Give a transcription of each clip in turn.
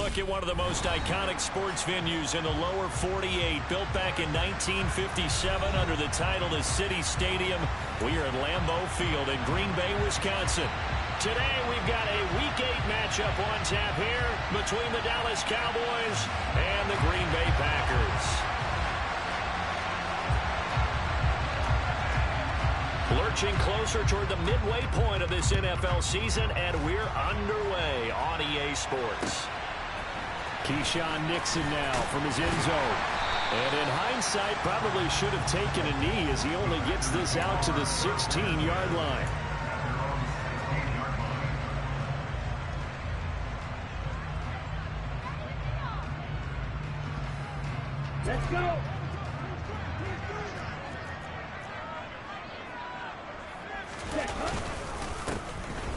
look at one of the most iconic sports venues in the lower 48, built back in 1957 under the title of City Stadium. We are at Lambeau Field in Green Bay, Wisconsin. Today we've got a Week 8 matchup on tap here between the Dallas Cowboys and the Green Bay Packers. Lurching closer toward the midway point of this NFL season, and we're underway on EA Sports. Keyshawn Nixon now from his end zone. And in hindsight, probably should have taken a knee as he only gets this out to the 16-yard line. Let's go!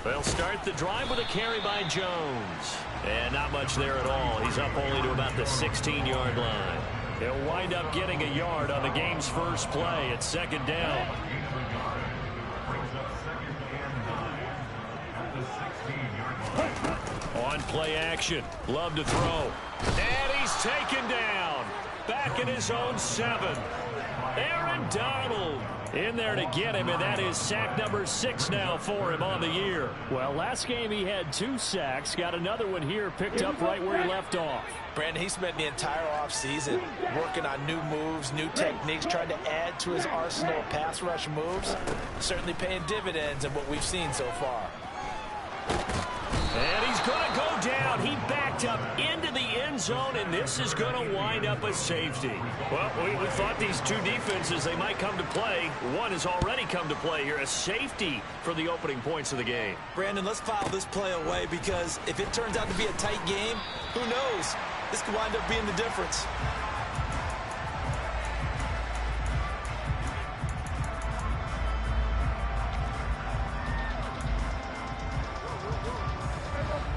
They'll start the drive with a carry by Jones. And not much there at all. He's up only to about the 16-yard line. He'll wind up getting a yard on the game's first play at second down. On play action. Love to throw. And he's taken down. Back in his own 7. Aaron Donald in there to get him, and that is sack number 6 now for him on the year. Well, last game he had 2 sacks. Got another one here, picked up right where he left off. Brandon, he spent the entire offseason working on new moves, new techniques, trying to add to his arsenal of pass rush moves. Certainly paying dividends in what we've seen so far. And he's going to go down. He backed up into the end zone, and this is going to wind up a safety. Well, we thought these two defenses, they might come to play. One has already come to play here, a safety for the opening points of the game. Brandon, let's file this play away because if it turns out to be a tight game, who knows? This could wind up being the difference.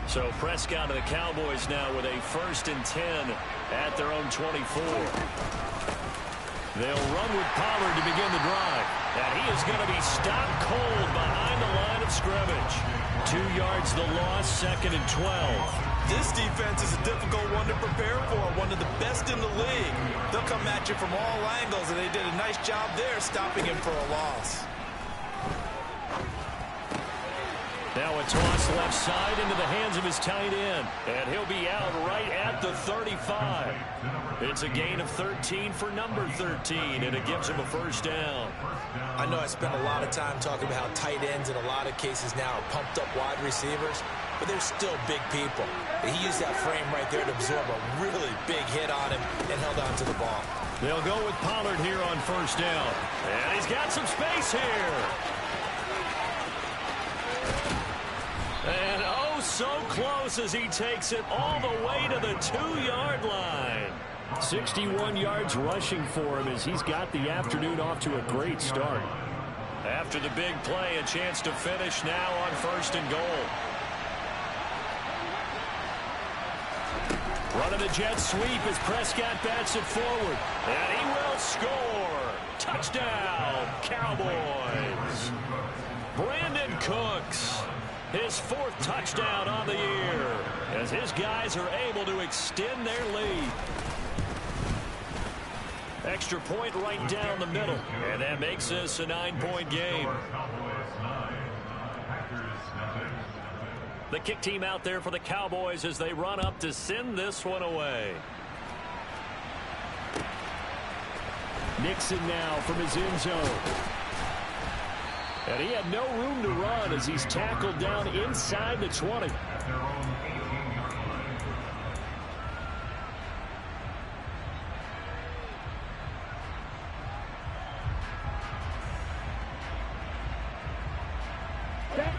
So Prescott of the Cowboys now with a 1st and 10 at their own 24. They'll run with Pollard to begin the drive. And he is going to be stopped cold behind the line of scrimmage. 2 yards the loss, 2nd and 12. This defense is a difficult one to prepare for, one of the best in the league. They'll come at you from all angles, and they did a nice job there stopping him for a loss. Now a toss left side into the hands of his tight end. And he'll be out right at the 35. It's a gain of 13 for number 13, and it gives him a 1st down. I know I spent a lot of time talking about how tight ends in a lot of cases now are pumped up wide receivers, but they're still big people. And he used that frame right there to absorb a really big hit on him and held on to the ball. They'll go with Pollard here on 1st down. And he's got some space here. And oh, so close as he takes it all the way to the 2-yard line. 61 yards rushing for him as he's got the afternoon off to a great start. After the big play, a chance to finish now on 1st and goal. Running the jet sweep as Prescott bats it forward. And he will score. Touchdown, Cowboys. Brandon Cooks. His 4th touchdown on the year as his guys are able to extend their lead. Extra point right down the middle, and that makes this a 9-point game. The kick team out there for the Cowboys as they run up to send this one away. Nixon now from his end zone. And he had no room to run as he's tackled down inside the 20.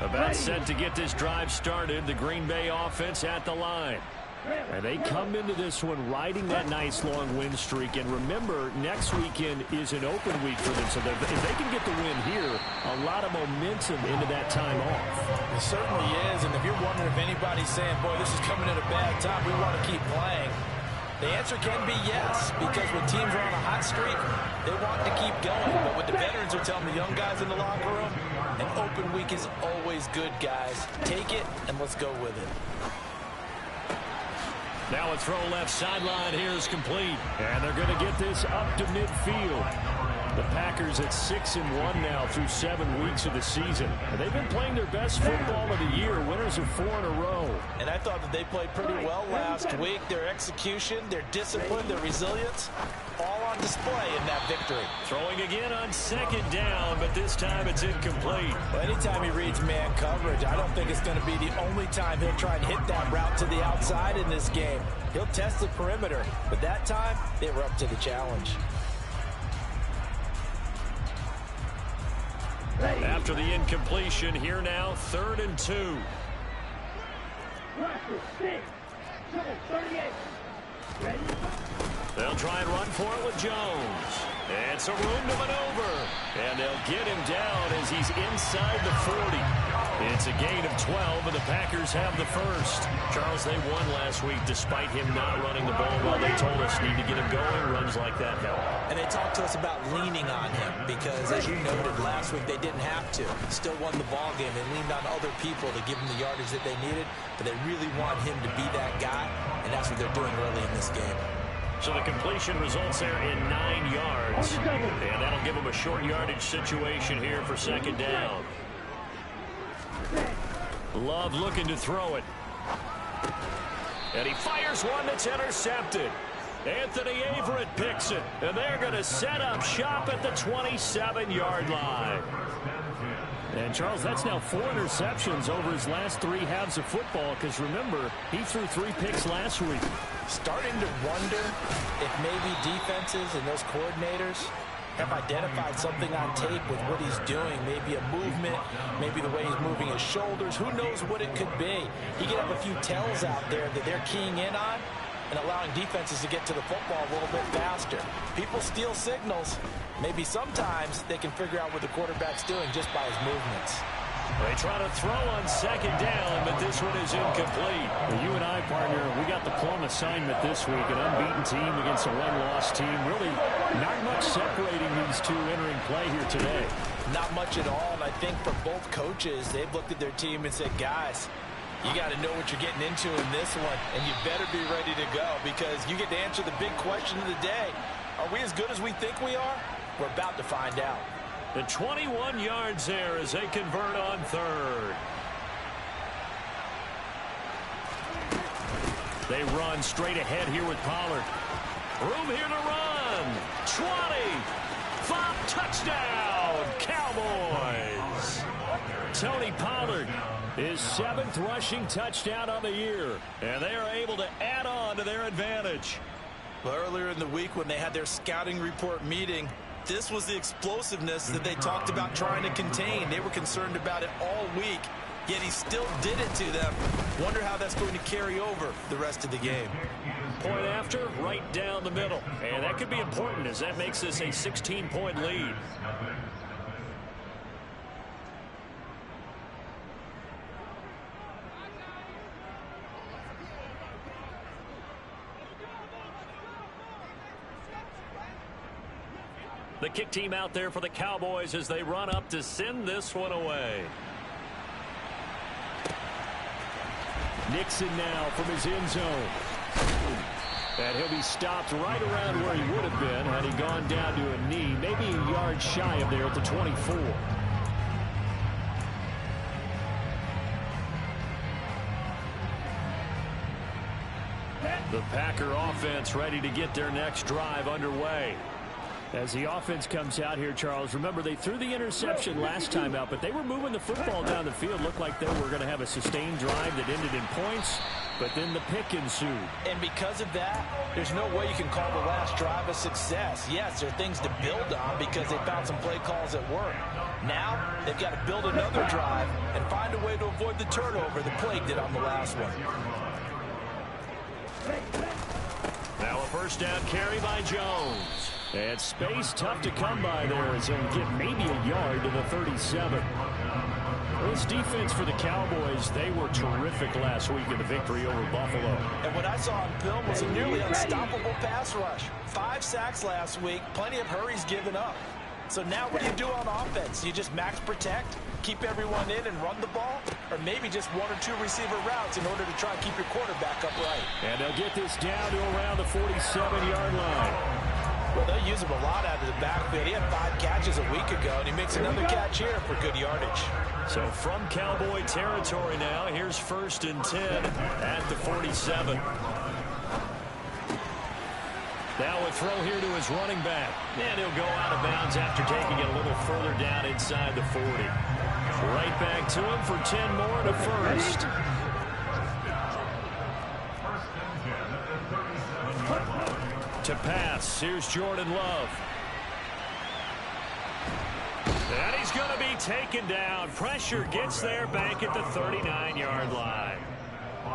About set to get this drive started, the Green Bay offense at the line. And they come into this one riding that nice long win streak. And remember, next weekend is an open week for them. So if they can get the win here, a lot of momentum into that time off. It certainly is. And if you're wondering if anybody's saying, boy, this is coming at a bad time, we want to keep playing, the answer can be yes. Because when teams are on a hot streak, they want to keep going. But what the veterans are telling the young guys in the locker room, an open week is always good, guys. Take it, and let's go with it. Now a throw left sideline here is complete. And they're going to get this up to midfield. The Packers at 6-1 now through 7 weeks of the season. And they've been playing their best football of the year. Winners of 4 in a row. And I thought that they played pretty well last week. Their execution, their discipline, their resilience, all on display in that victory. Throwing again on 2nd down, but this time it's incomplete. Well, anytime he reads man coverage, I don't think it's going to be the only time he'll try and hit that route to the outside in this game. He'll test the perimeter, but that time they were up to the challenge. After the incompletion, here now, 3rd and 2. They'll try and run for it with Jones. It's a room to maneuver. And they'll get him down as he's inside the 40. It's a gain of 12, and the Packers have the first. Charles, they won last week despite him not running the ball well. They told us need to get him going. Runs like that help. And they talked to us about leaning on him because, as you noted, last week they didn't have to. Still won the ball game. They leaned on other people to give them the yardage that they needed, but they really want him to be that guy, and that's what they're doing early in this game. So the completion results there in 9 yards, and that'll give them a short yardage situation here for 2nd down. Love looking to throw it. And he fires one that's intercepted. Anthony Averett picks it, and they're going to set up shop at the 27-yard line. And, Charles, that's now 4 interceptions over his last 3 halves of football, because, remember, he threw 3 picks last week. Starting to wonder if maybe defenses and those coordinators have identified something on tape with what he's doing. Maybe a movement, maybe the way he's moving his shoulders. Who knows what it could be? He could have a few tells out there that they're keying in on and allowing defenses to get to the football a little bit faster. People steal signals. Maybe sometimes they can figure out what the quarterback's doing just by his movements. They try to throw on 2nd down, but this one is incomplete. Well, you and I, partner, we got the plum assignment this week. An unbeaten team against a one-loss team. Really not much separating these two entering play here today. Not much at all, and I think for both coaches, they've looked at their team and said, guys, you got to know what you're getting into in this one, and you better be ready to go because you get to answer the big question of the day. Are we as good as we think we are? We're about to find out. The 21 yards there as they convert on 3rd. They run straight ahead here with Pollard. Room here to run. 20. 5 touchdown. Cowboys. Tony Pollard, his 7th rushing touchdown on the year. And they are able to add on to their advantage. Well, earlier in the week when they had their scouting report meeting, this was the explosiveness that they talked about trying to contain. They were concerned about it all week, yet he still did it to them. Wonder how that's going to carry over the rest of the game. Point after, right down the middle. And that could be important as that makes this a 16-point lead. The kick team out there for the Cowboys as they run up to send this one away. Nixon now from his end zone. And he'll be stopped right around where he would have been had he gone down to a knee, maybe a yard shy of there at the 24. The Packer offense ready to get their next drive underway. As the offense comes out here, Charles, remember they threw the interception last time out, but they were moving the football down the field. Looked like they were going to have a sustained drive that ended in points, but then the pick ensued. And because of that, there's no way you can call the last drive a success. Yes, there are things to build on because they found some play calls that work. Now, they've got to build another drive and find a way to avoid the turnover that plagued it on the last one. Now a first down carry by Jones. And space tough to come by there as he'll get maybe a yard to the 37. Well, this defense for the Cowboys, they were terrific last week in the victory over Buffalo. And what I saw on film was a nearly unstoppable pass rush. 5 sacks last week, plenty of hurries given up. So now what do you do on offense? You just max protect, keep everyone in and run the ball, or maybe just one or two receiver routes in order to try and keep your quarterback upright. And they'll get this down to around the 47-yard line. Well, they'll use him a lot out of the backfield. He had 5 catches a week ago, and he makes another catch here for good yardage. So from Cowboy territory now, here's 1st and 10 at the 47. Now a throw here to his running back. And he'll go out of bounds after taking it a little further down inside the 40. Right back to him for 10 more to first. To pass, here's Jordan Love. And he's going to be taken down. Pressure gets there back at the 39-yard line.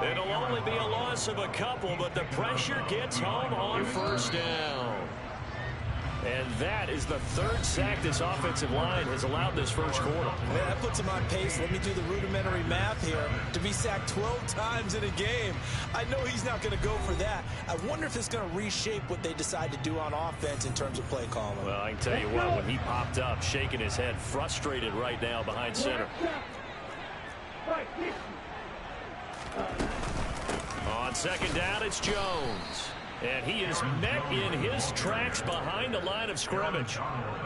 It'll only be a loss of a couple, but the pressure gets home on 1st down. And that is the 3rd sack this offensive line has allowed this 1st quarter. Man, that puts him on pace. Let me do the rudimentary math here. To be sacked 12 times in a game, I know he's not going to go for that. I wonder if it's going to reshape what they decide to do on offense in terms of play calling. Well, I can tell you what, when he popped up, shaking his head, frustrated right now behind center. On 2nd down, it's Jones. And he is met in his tracks behind the line of scrimmage.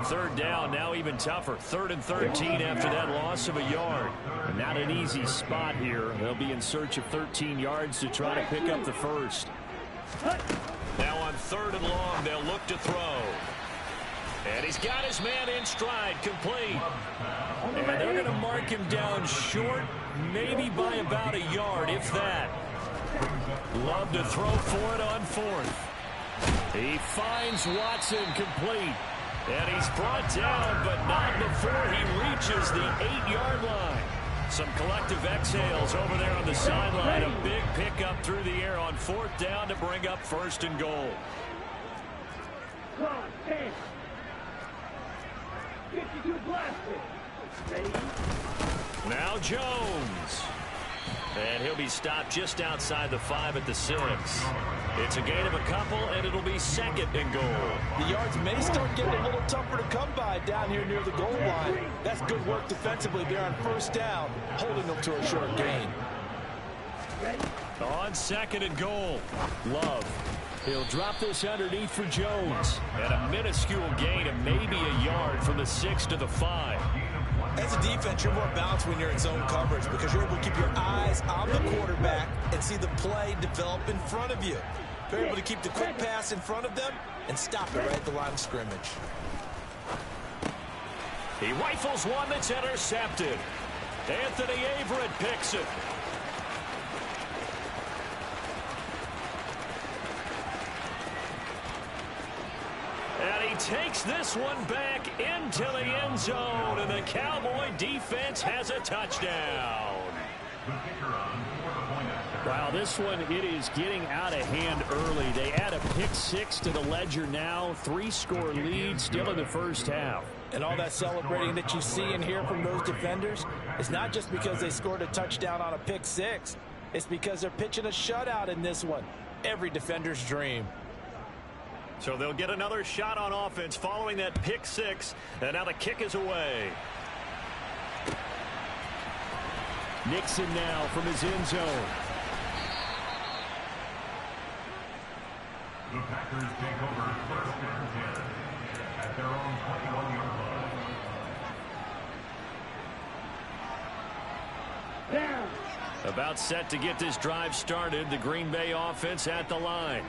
3rd down, now even tougher. 3rd and 13 after that loss of a yard. Not an easy spot here. They'll be in search of 13 yards to try to pick up the 1st. Now on 3rd and long, they'll look to throw. And he's got his man in stride, complete. And they're going to mark him down short, maybe by about a yard, if that. Love to throw for it on 4th. He finds Watson complete. And he's brought down, but not before he reaches the 8-yard line. Some collective exhales over there on the sideline. A big pickup through the air on 4th down to bring up 1st and goal. Now Jones. And he'll be stopped just outside the 5 at the 6. It's a gain of a couple, and it'll be 2nd and goal. The yards may start getting a little tougher to come by down here near the goal line. That's good work defensively there on 1st down, holding them to a short gain. On 2nd and goal, Love. He'll drop this underneath for Jones. And a minuscule gain of maybe a yard from the 6 to the 5. As a defense, you're more balanced when you're in zone coverage because you're able to keep your eyes on the quarterback and see the play develop in front of you. You're able to keep the quick pass in front of them and stop it right at the line of scrimmage. He rifles one that's intercepted. Anthony Averett picks it. And he takes this one back into the end zone, and the Cowboy defense has a touchdown. Wow, this one, it is getting out of hand early. They add a pick 6 to the ledger now. 3-score lead still in the 1st half. And all that celebrating that you see and hear from those defenders, it's not just because they scored a touchdown on a pick 6. It's because they're pitching a shutout in this one. Every defender's dream. So they'll get another shot on offense following that pick 6. And now the kick is away. Nixon now from his end zone. The Packers take over 1st and 10 at their own 21-yard line. About set to get this drive started. The Green Bay offense at the line.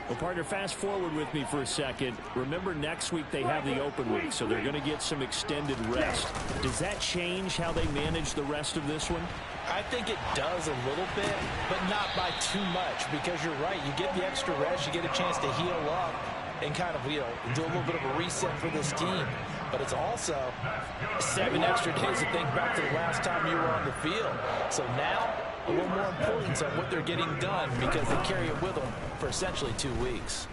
Well, partner, fast forward with me for a second. Remember, next week they have the open week, so they're going to get some extended rest. Does that change how they manage the rest of this one? I think it does a little bit, but not by too much, because you're right. You get the extra rest, you get a chance to heal up and kind of, do a little bit of a reset for this team. But it's also 7 extra days to think back to the last time you were on the field. So now, a little more importance on what they're getting done because they carry it with them for essentially 2 weeks.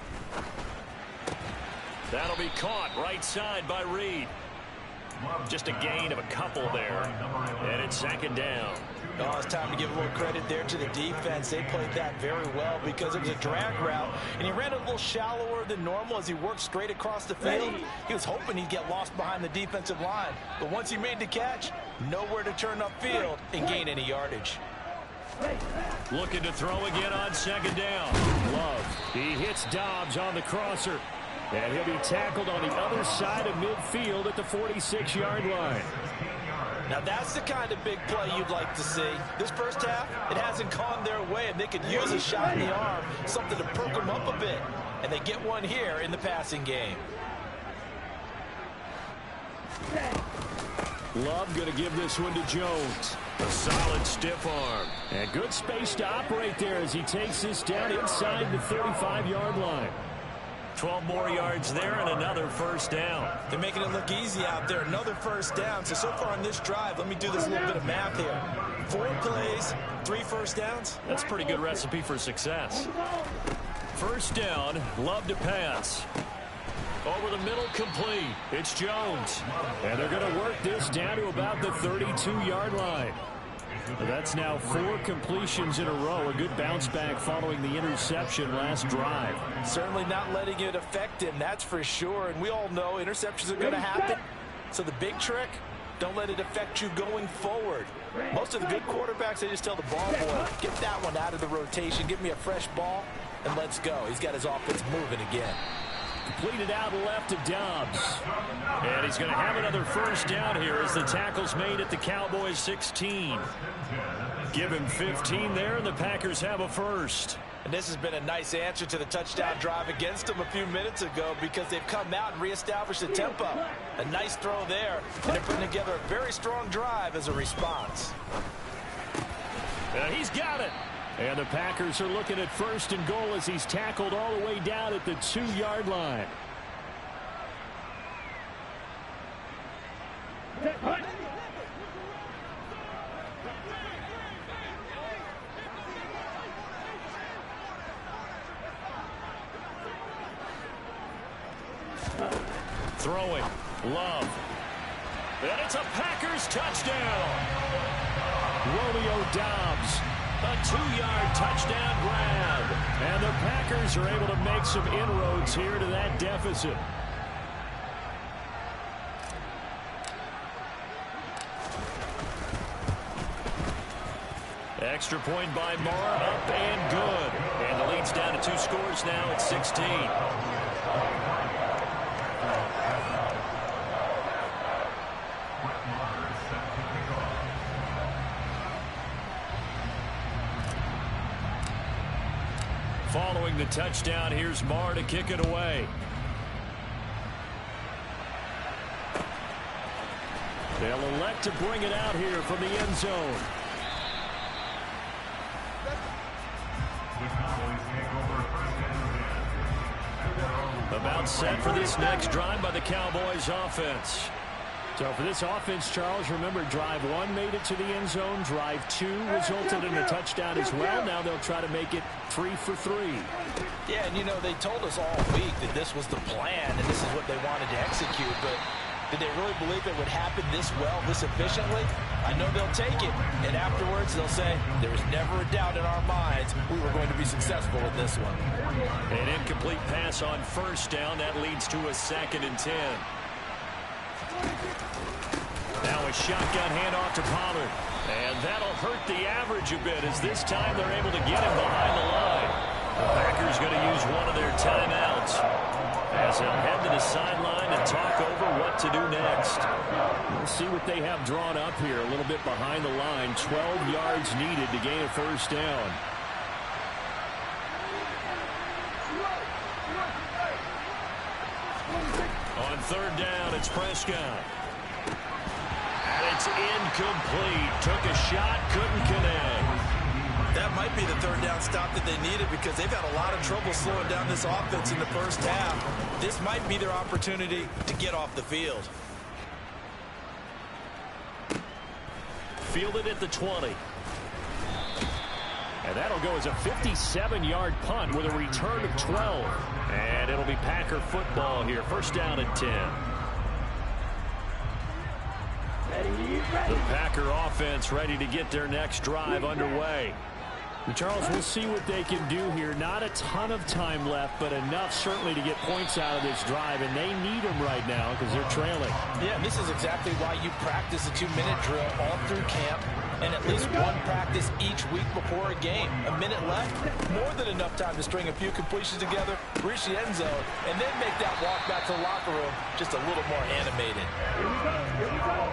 That'll be caught right side by Reed. Just a gain of a couple there. And it's 2nd down. Oh, it's time to give a little credit there to the defense. They played that very well because it was a drag route, and he ran it a little shallower more than normal as he worked straight across the field. He was hoping he'd get lost behind the defensive line. But once he made the catch, nowhere to turn upfield and gain any yardage. Looking to throw again on second down. Love. He hits Dobbs on the crosser. And he'll be tackled on the other side of midfield at the 46-yard line. Now that's the kind of big play you'd like to see. This first half, it hasn't gone their way, and they could use a shot in the arm, something to perk them up a bit. And they get one here in the passing game. Love going to give this one to Jones. A solid stiff arm. And good space to operate there as he takes this down inside the 35-yard line. 12 more yards there and another first down. They're making it look easy out there. Another first down. So far on this drive, let me do this little bit of math here. 4 plays, 3 first downs. That's a pretty good recipe for success. First down, Love to pass. Over the middle, complete. It's Jones. And they're going to work this down to about the 32-yard line. That's now 4 completions in a row. A good bounce back following the interception last drive. Certainly not letting it affect him, that's for sure. And we all know interceptions are going to happen. So the big trick, don't let it affect you going forward. Most of the good quarterbacks, they just tell the ball boy, get that one out of the rotation, give me a fresh ball, and let's go. He's got his offense moving again. Completed out left to Dobbs. And he's going to have another first down here as the tackle's made at the Cowboys 16. Give him 15 there, and the Packers have a first. And this has been a nice answer to the touchdown drive against them a few minutes ago because they've come out and reestablished the tempo. A nice throw there, and they're putting together a very strong drive as a response. He's got it. And the Packers are looking at first and goal as he's tackled all the way down at the 2-yard line. Throwing. Love. And it's a Packers touchdown. Romeo Dobbs. A 2-yard touchdown grab. And the Packers are able to make some inroads here to that deficit. Extra point by Marr, up and good. And the lead's down to 2 scores now at 16. Following the touchdown, here's Marr to kick it away. They'll elect to bring it out here from the end zone. About set for this next drive by the Cowboys offense. So for this offense, Charles, remember drive 1 made it to the end zone. Drive 2 resulted in a touchdown as well. Now they'll try to make it 3 for 3. Yeah, and you know, they told us all week that this was the plan and this is what they wanted to execute. But did they really believe it would happen this well, this efficiently? I know they'll take it. And afterwards, they'll say, there was never a doubt in our minds we were going to be successful in this one. An incomplete pass on first down. That leads to a 2nd and 10. Now a shotgun handoff to Pollard. And that'll hurt the average a bit as this time they're able to get him behind the line. The Packers going to use one of their timeouts as they'll head to the sideline and talk over what to do next. We'll see what they have drawn up here a little bit behind the line. 12 yards needed to gain a first down. On 3rd down, it's Prescott. And it's incomplete. Took a shot, couldn't connect. That might be the 3rd down stop that they needed because they've had a lot of trouble slowing down this offense in the first half. This might be their opportunity to get off the field. Fielded at the 20. And that'll go as a 57-yard punt with a return of 12. And it'll be Packer football here. First down and 10. The Packer offense ready to get their next drive underway. Charles, we'll see what they can do here. Not a ton of time left, but enough certainly to get points out of this drive, and they need them right now because they're trailing. Yeah, this is exactly why you practice a 2-minute drill all through camp and at least one practice each week before a game. A minute left, more than enough time to string a few completions together, reach the end zone, and then make that walk back to the locker room just a little more animated. Here we go. Here we go.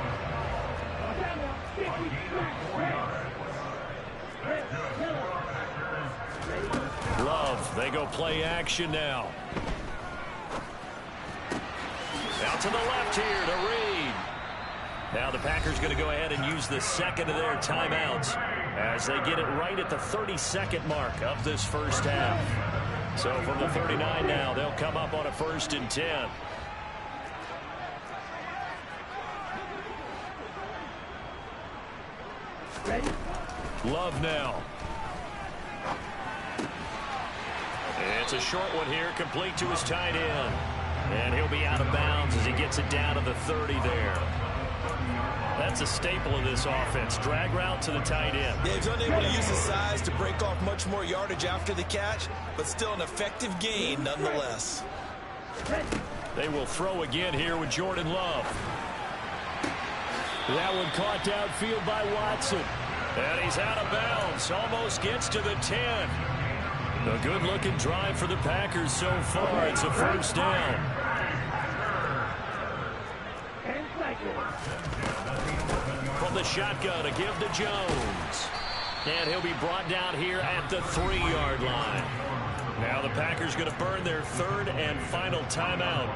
Love, they go play action now. Out to the left here to Reed. Now the Packers going to go ahead and use the second of their timeouts as they get it right at the 32nd mark of this first half. So from the 39 now, they'll come up on a 1st and 10. Love now. It's a short one here, complete to his tight end. And he'll be out of bounds as he gets it down to the 30 there. That's a staple of this offense. Drag route to the tight end. Yeah, he's unable to use his size to break off much more yardage after the catch, but still an effective gain nonetheless. They will throw again here with Jordan Love. That one caught downfield by Watson. And he's out of bounds. Almost gets to the 10. A good-looking drive for the Packers so far. It's a 1st down. From the shotgun, a give to Jones. And he'll be brought down here at the 3-yard line. Now the Packers going to burn their 3rd and final timeout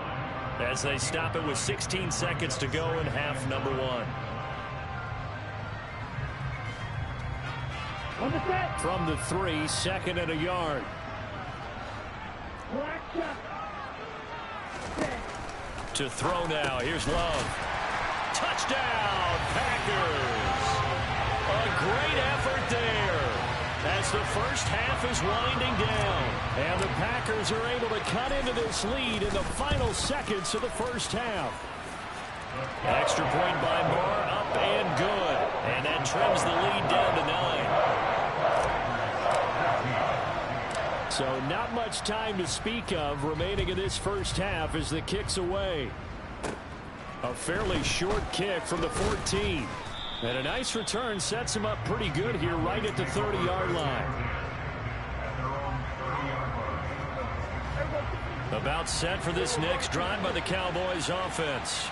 as they stop it with 16 seconds to go in half number 1. From the 3, 2nd and a yard. To throw now. Here's Love. Touchdown, Packers. A great effort there as the first half is winding down. And the Packers are able to cut into this lead in the final seconds of the first half. Extra point by Moore, up and good. And that trims the lead down to 9. So not much time to speak of remaining in this first half as the kick's away. A fairly short kick from the 14. And a nice return sets him up pretty good here right at the 30-yard line. About set for this next drive by the Cowboys offense.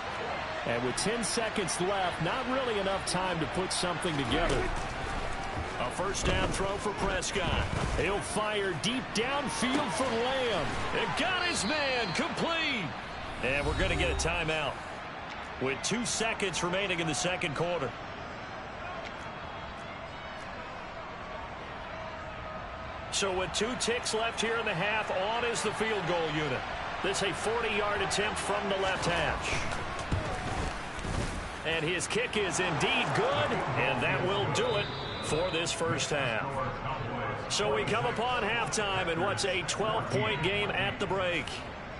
And with 10 seconds left, not really enough time to put something together. A 1st down throw for Prescott. He'll fire deep downfield for Lamb. It got his man complete. And we're going to get a timeout with 2 seconds remaining in the 2nd quarter. So with 2 ticks left here in the half, on is the field goal unit. This a 40-yard attempt from the left hash. And his kick is indeed good, and that will do it for this first half. So we come upon halftime in what's a 12-point game at the break.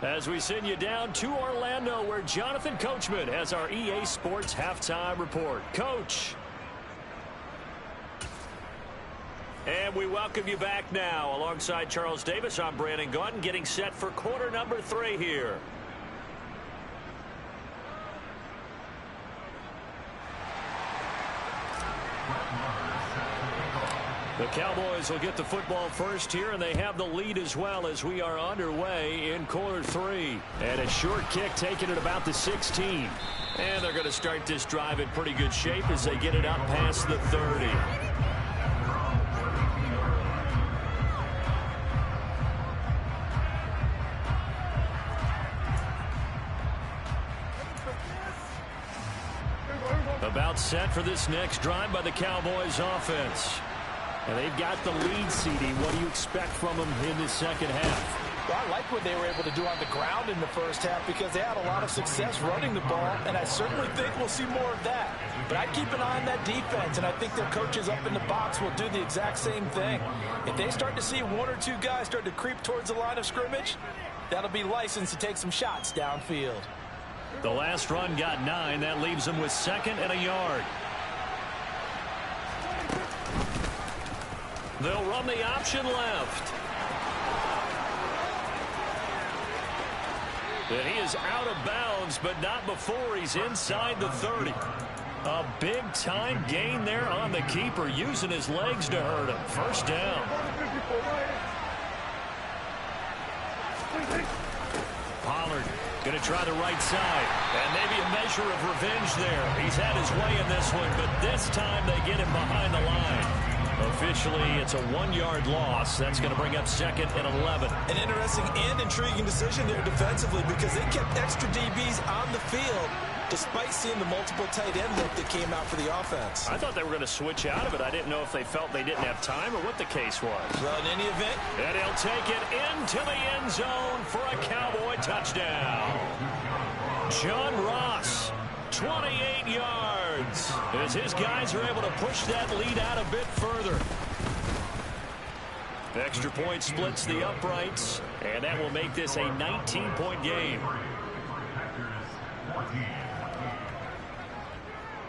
As we send you down to Orlando, where Jonathan Coachman has our EA Sports halftime report. Coach. And we welcome you back now. Alongside Charles Davis, I'm Brandon Gaudin, getting set for quarter number 3 here. The Cowboys will get the football first here, and they have the lead as well as we are underway in quarter 3. And a short kick taken at about the 16. And they're going to start this drive in pretty good shape as they get it up past the 30. About set for this next drive by the Cowboys offense. And they've got the lead, CD. What do you expect from them in the second half? Well, I like what they were able to do on the ground in the first half because they had a lot of success running the ball, and I certainly think we'll see more of that. But I'd keep an eye on that defense, and I think their coaches up in the box will do the exact same thing. If they start to see 1 or 2 guys start to creep towards the line of scrimmage, that'll be licensed to take some shots downfield. The last run got 9. That leaves them with 2nd and a yard. They'll run the option left. And he is out of bounds, but not before he's inside the 30. A big-time gain there on the keeper, using his legs to hurt him. First down. Pollard going to try the right side. And maybe a measure of revenge there. He's had his way in this one, but this time they get him behind the line. Officially, it's a 1-yard loss. That's going to bring up 2nd and 11. An interesting and intriguing decision there defensively because they kept extra DBs on the field despite seeing the multiple tight end look that came out for the offense. I thought they were going to switch out of it. I didn't know if they felt they didn't have time or what the case was. Well, in any event. And he'll take it into the end zone for a Cowboy touchdown. John Ross, 28 yards, as his guys are able to push that lead out a bit further. Extra point splits the uprights, and that will make this a 19-point game.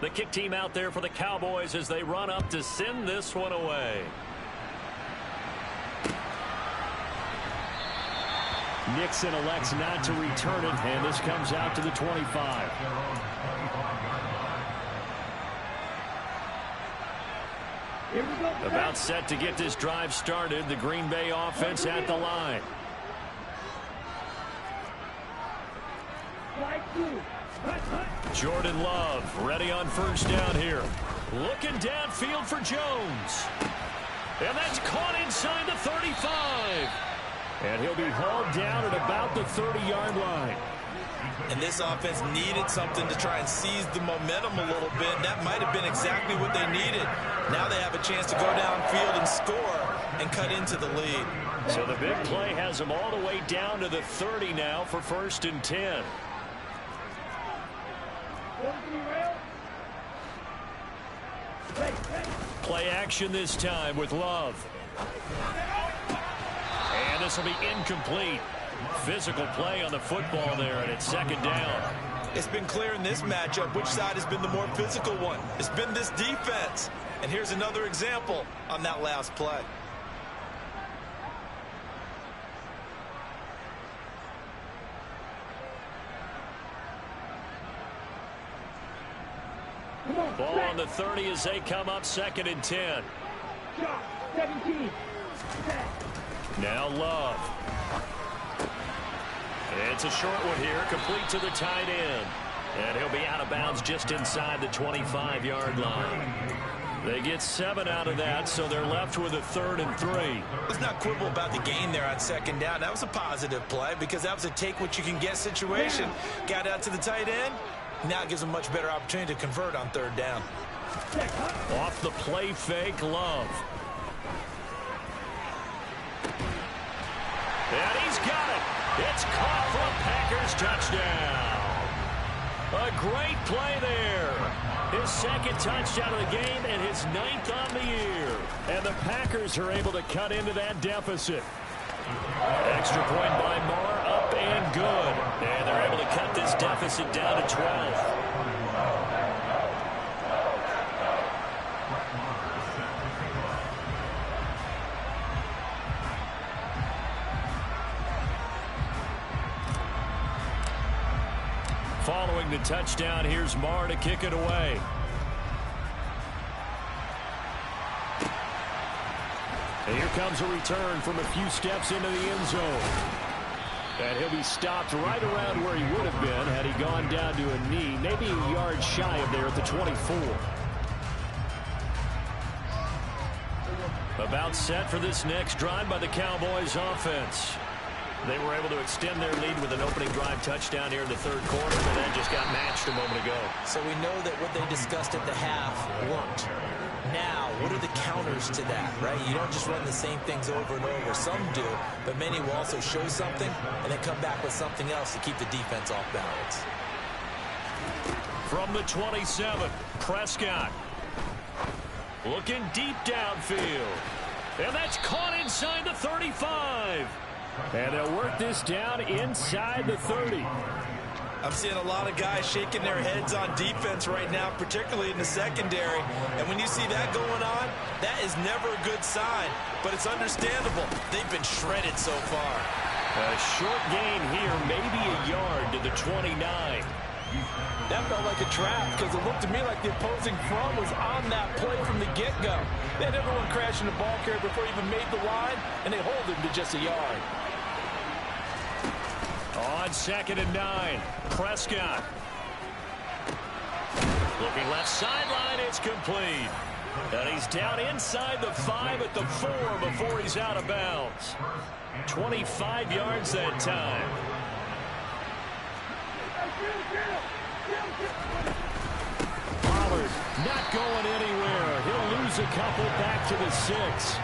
The kick team out there for the Cowboys as they run up to send this one away. Nixon elects not to return it, and this comes out to the 25. About set to get this drive started. The Green Bay offense at the line. Jordan Love ready on first down here. Looking downfield for Jones. And that's caught inside the 35. And he'll be hauled down at about the 30-yard line. And this offense needed something to try and seize the momentum a little bit. That might have been exactly what they needed. Now they have a chance to go downfield and score and cut into the lead. So the big play has them all the way down to the 30 now for 1st and 10. Play action this time with Love. And this will be incomplete. Physical play on the football there, and it's 2nd down. It's been clear in this matchup which side has been the more physical one. It's been this defense. And here's another example on that last play. Ball on the 30 as they come up 2nd and 10. 17. Now Love. It's a short one here, complete to the tight end. And he'll be out of bounds just inside the 25-yard line. They get 7 out of that, so they're left with a 3rd and 3. Let's not quibble about the gain there on 2nd down. That was a positive play because that was a take-what-you-can-get situation. Got out to the tight end. Now it gives them a much better opportunity to convert on 3rd down. Off the play fake, Love. And he's got it. It's caught for a Packers touchdown. A great play there. His 2nd touchdown of the game and his 9th on the year. And the Packers are able to cut into that deficit. Extra point by Marr, up and good. And they're able to cut this deficit down to 12. Following the touchdown, here's Marr to kick it away. And here comes a return from a few steps into the end zone. And he'll be stopped right around where he would have been had he gone down to a knee, maybe a yard shy of there at the 24. About set for this next drive by the Cowboys offense. They were able to extend their lead with an opening drive touchdown here in the 3rd quarter, but that just got matched a moment ago. So we know that what they discussed at the half worked. Now, what are the counters to that, right? You don't just run the same things over and over. Some do, but many will also show something and then come back with something else to keep the defense off balance. From the 27, Prescott. Looking deep downfield. And that's caught inside the 35. And they'll work this down inside the 30. I'm seeing a lot of guys shaking their heads on defense right now, particularly in the secondary. And when you see that going on, that is never a good sign. But it's understandable. They've been shredded so far. A short gain here, maybe a yard to the 29. That felt like a trap because it looked to me like the opposing front was on that play from the get-go. They had everyone crashing the ball carrier before he even made the line, and they hold him to just a yard. On 2nd and 9, Prescott. Looking left sideline, it's complete. And he's down inside the 5 at the 4 before he's out of bounds. 25 yards that time. Pollard not going anywhere. He'll lose a couple back to the 6.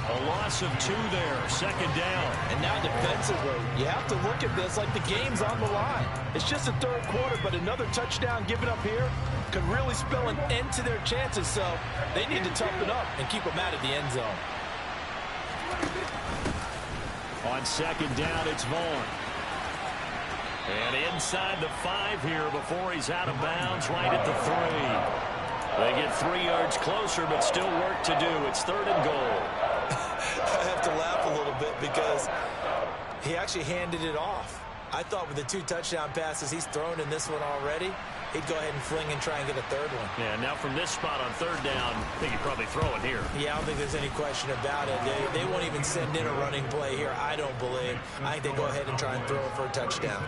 A loss of 2 there, 2nd down. And now defensively, you have to look at this like the game's on the line. It's just the 3rd quarter, but another touchdown given up here could really spell an end to their chances. So they need to toughen up and keep them out of the end zone. On 2nd down, it's Vaughn. And inside the 5 here before he's out of bounds, right at the 3. They get 3 yards closer, but still work to do. It's 3rd and goal. I have to laugh a little bit because he actually handed it off. I thought with the 2 touchdown passes he's thrown in this one already, he'd go ahead and fling and try and get a 3rd one. Yeah, now from this spot on 3rd down, I think he'd probably throw it here. Yeah, I don't think there's any question about it. They won't even send in a running play here, I don't believe. I think they go ahead and try and throw it for a touchdown.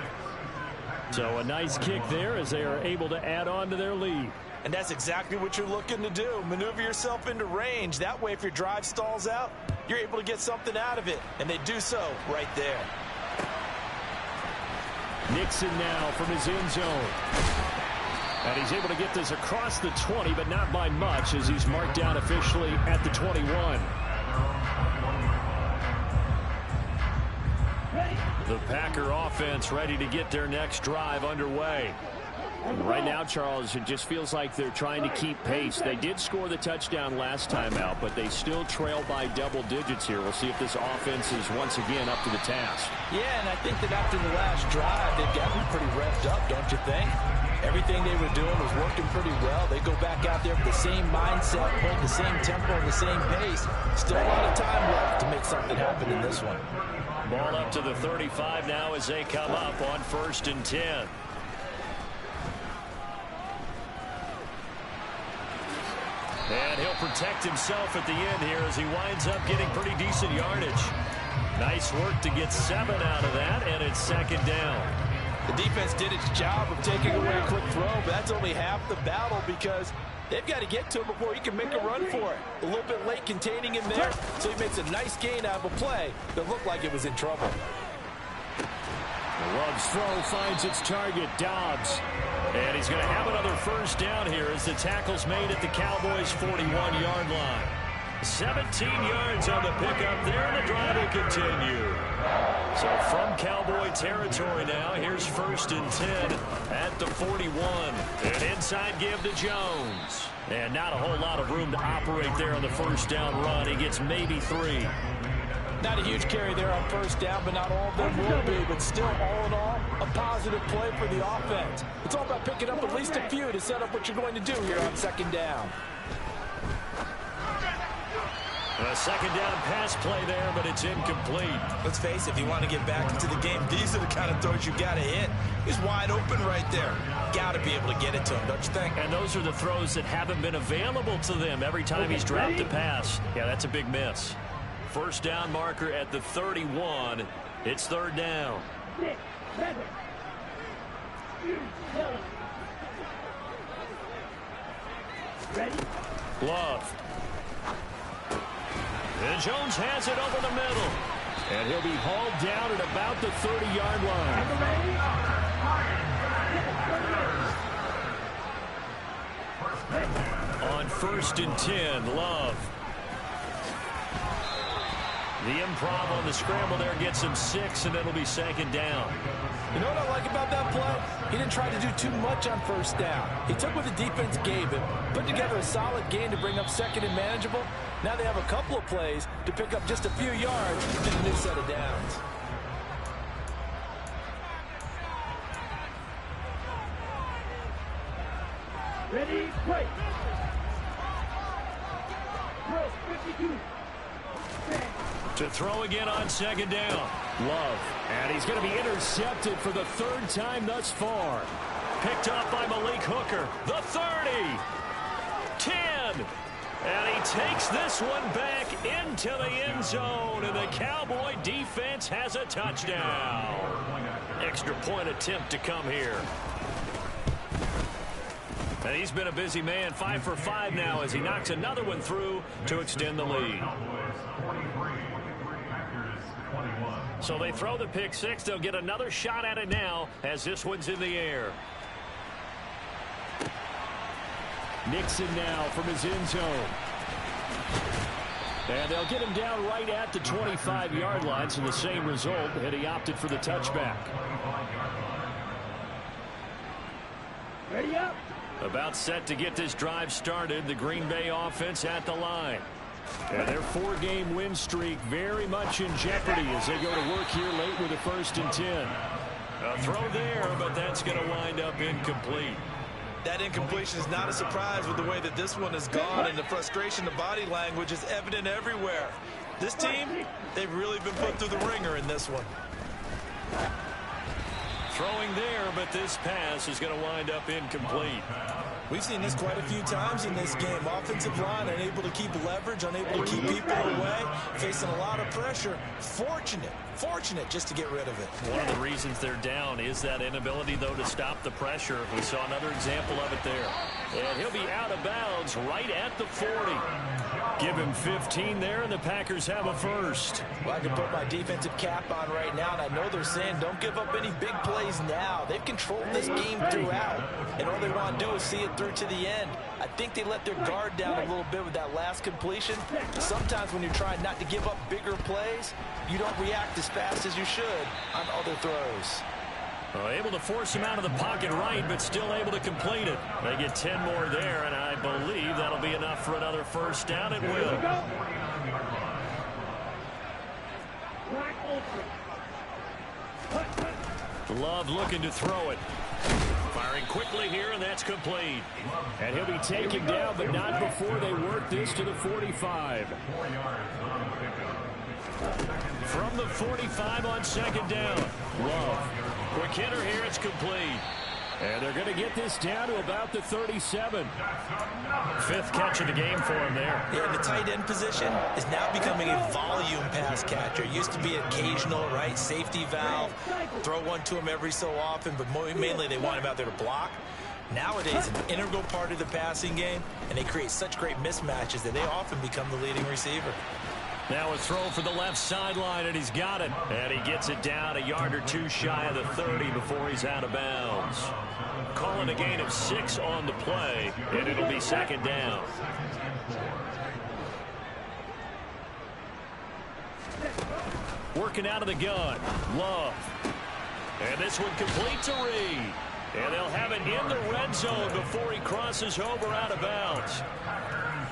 So a nice kick there as they are able to add on to their lead. And that's exactly what you're looking to do. Maneuver yourself into range. That way, if your drive stalls out, you're able to get something out of it. And they do so right there. Nixon now from his end zone. And he's able to get this across the 20, but not by much as he's marked down officially at the 21. The Packer offense ready to get their next drive underway. Right now, Charles, it just feels like they're trying to keep pace. They did score the touchdown last time out, but they still trail by double digits here. We'll see if this offense is once again up to the task. Yeah, and I think that after the last drive, they've got to be pretty revved up, don't you think? Everything they were doing was working pretty well. They go back out there with the same mindset, playing the same tempo and the same pace. Still a lot of time left to make something happen in this one. Ball up to the 35 now as they come up on 1st and 10. And he'll protect himself at the end here as he winds up getting pretty decent yardage. Nice work to get 7 out of that, and it's 2nd down. The defense did its job of taking away a quick throw, but that's only half the battle because they've got to get to him before he can make a run for it. A little bit late containing him there, so he makes a nice gain out of a play that looked like it was in trouble. Love's throw finds its target, Dobbs. And he's going to have another 1st down here as the tackle's made at the Cowboys' 41-yard line. 17 yards on the pickup there, and the drive will continue. So from Cowboy territory now, here's 1st and 10 at the 41. An inside give to Jones. And not a whole lot of room to operate there on the 1st down run. He gets maybe 3. Not a huge carry there on 1st down, but not all of them will be. But still, all in all, a positive play for the offense. It's all about picking up at least a few to set up what you're going to do here on 2nd down. A 2nd down pass play there, but it's incomplete. Let's face it, if you want to get back into the game, these are the kind of throws you got to hit. He's wide open right there. Got to be able to get it to him, don't you think? And those are the throws that haven't been available to them every time he's dropped a pass. Yeah, that's a big miss. 1st down marker at the 31. It's 3rd down. 6, 7, 8. Ready? Love. And Jones has it over the middle. And he'll be hauled down at about the 30-yard line. On 1st and 10, Love. The improv on the scramble there gets him 6, and it'll be 2nd down. You know what I like about that play? He didn't try to do too much on 1st down. He took what the defense gave him, put together a solid gain to bring up 2nd and manageable. Now they have a couple of plays to pick up just a few yards in a new set of downs. execute. To throw again on second down. Love. And he's going to be intercepted for the third time thus far. Picked up by Malik Hooker. The 30. 10. And he takes this one back into the end zone. And the Cowboy defense has a touchdown. Extra point attempt to come here. And he's been a busy man, 5 for 5 now as he knocks another one through to extend the lead. So they throw the pick six. They'll get another shot at it now as this one's in the air. Nixon now from his end zone. And they'll get him down right at the 25-yard line, so the same result, and he opted for the touchback. Ready up. About set to get this drive started. The Green Bay offense at the line. And their 4-game win streak very much in jeopardy as they go to work here late with a 1st and 10. A throw there, but that's going to wind up incomplete. That incompletion is not a surprise with the way that this one has gone, and the frustration, the body language is evident everywhere. This team, they've really been put through the ringer in this one. Throwing there, but this pass is going to wind up incomplete. We've seen this quite a few times in this game. Offensive line unable to keep leverage, unable to keep people away, facing a lot of pressure. Fortunate just to get rid of it. One of the reasons they're down is that inability, though, to stop the pressure. We saw another example of it there. And he'll be out of bounds right at the 40. Give him 15 there, and the Packers have a first. Well, I can put my defensive cap on right now, and I know they're saying don't give up any big plays now. They've controlled this game throughout, and all they want to do is see it through to the end. I think they let their guard down a little bit with that last completion. Sometimes when you're trying not to give up bigger plays, you don't react as fast as you should on other throws. Able to force him out of the pocket right, but still able to complete it. They get 10 more there, and I believe that'll be enough for another first down. It will. Love looking to throw it. Firing quickly here, and that's complete. And he'll be taken down, but not before they work this to the 45. From the 45 on second down. Love. Quick hitter here, it's complete. And they're going to get this down to about the 37. 5th catch of the game for him there. Yeah, the tight end position is now becoming a volume pass catcher. It used to be occasional, right? Safety valve. Throw one to him every so often, but mainly they want him out there to block. Nowadays, an integral part of the passing game, and they create such great mismatches that they often become the leading receiver. Now a throw for the left sideline, and he's got it. And he gets it down a yard or two shy of the 30 before he's out of bounds. Calling a gain of 6 on the play, and it'll be second down. Working out of the gun. Love. And this one complete to Reed. And they'll have it in the red zone before he crosses over out of bounds.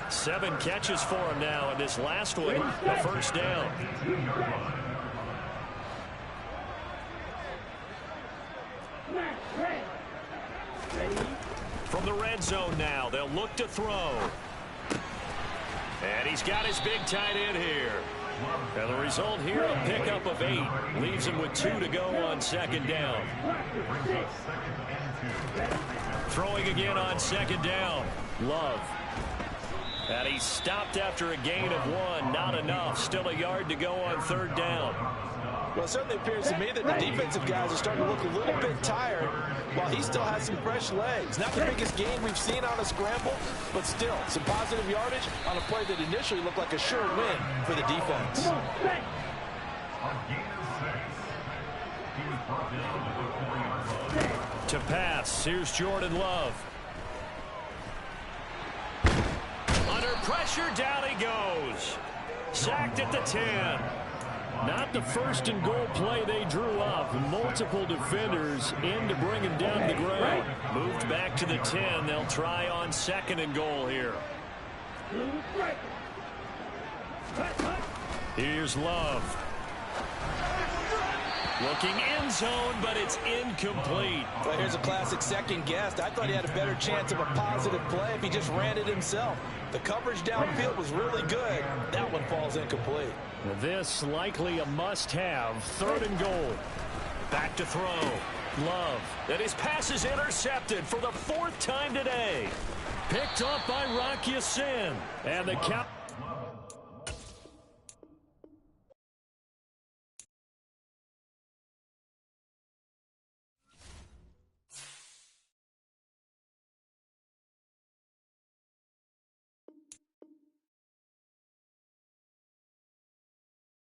7 catches for him now, and this last one, a first down. From the red zone now, they'll look to throw. And he's got his big tight end here. And the result here, a pickup of 8. Leaves him with 2 to go on second down. Throwing again on second down. Love. And he stopped after a gain of 1. Not enough. Still a yard to go on third down. Well, it certainly appears to me that the defensive guys are starting to look a little bit tired while he still has some fresh legs. Not the biggest gain we've seen on a scramble, but still some positive yardage on a play that initially looked like a sure win for the defense. To pass, here's Jordan Love. Under pressure, down he goes. Sacked at the 10. Not the first and goal play they drew up. Multiple defenders in to bring him down to the ground. Moved back to the 10. They'll try on second and goal here. Here's Love. Looking end zone, but it's incomplete. Well, here's a classic second guess. I thought he had a better chance of a positive play if he just ran it himself. The coverage downfield was really good. That one falls incomplete. This likely a must-have. 3rd and goal. Back to throw. Love. And his pass is intercepted for the 4th time today. Picked up by Rock Ya-Sin. And the count...